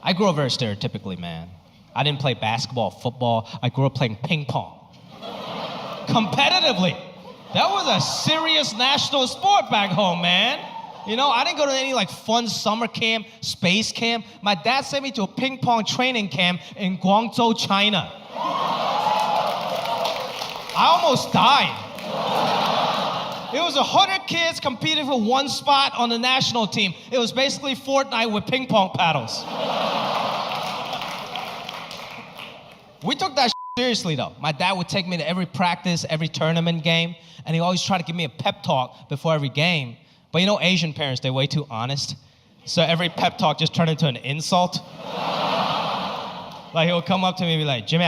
I grew up very stereotypically, man. I didn't play basketball, football. I grew up playing ping pong. Competitively. That was a serious national sport back home, man. You know, I didn't go to any like fun summer camp, space camp. My dad sent me to a ping pong training camp in Guangzhou, China. I almost died. It was 100 kids competing for one spot on the national team. It was basically Fortnite with ping pong paddles. We took that seriously though. My dad would take me to every practice, every tournament game, and he always tried to give me a pep talk before every game. But you know Asian parents, they're way too honest. So every pep talk just turned into an insult. Like he'll come up to me and be like, Jimmy,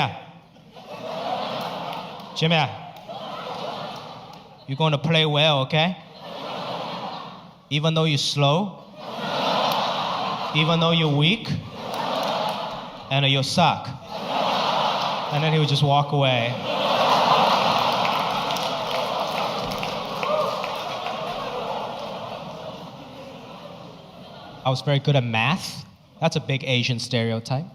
you're going to play well, okay? Even though you're slow, even though you're weak, and you suck. And then he would just walk away. I was very good at math. That's a big Asian stereotype.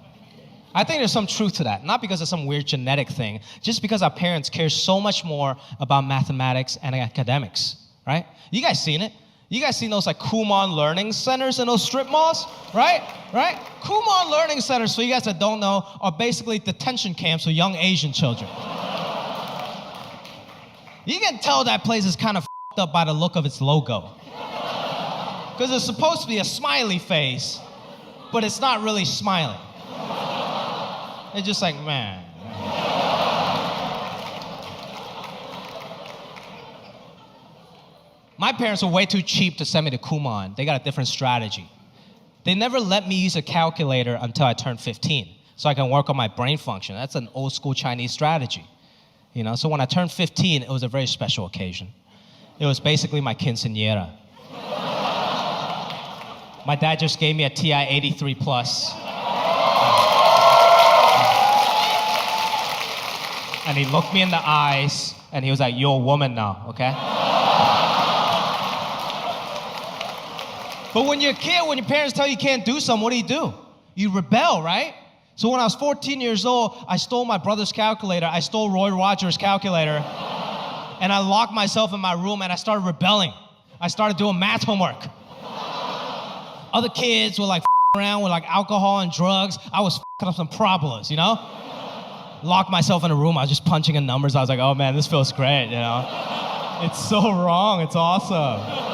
I think there's some truth to that, not because of some weird genetic thing, just because our parents care so much more about mathematics and academics, right? You guys seen it? You guys seen those like Kumon learning centers in those strip malls, right? Right? Kumon learning centers, for you guys that don't know, are basically detention camps for young Asian children. You can tell that place is kind of f***ed up by the look of its logo. Because it's supposed to be a smiley face, but it's not really smiling. It's just like, man. My parents were way too cheap to send me to Kumon. They got a different strategy. They never let me use a calculator until I turned 15, so I can work on my brain function. That's an old school Chinese strategy. You know, so when I turned 15, it was a very special occasion. It was basically my quinceañera. My dad just gave me a TI 83 plus. And he looked me in the eyes, and he was like, you're a woman now, okay? But when you're a kid, when your parents tell you can't do something, what do? You rebel, right? So when I was 14 years old, I stole my brother's calculator. I stole Roy Rogers' calculator. And I locked myself in my room, and I started rebelling. I started doing math homework. Other kids were like around with like alcohol and drugs. I was up some parabolas, you know? Locked myself in a room. I was just punching in numbers. I was like, oh man, this feels great, you know? It's so wrong. It's awesome.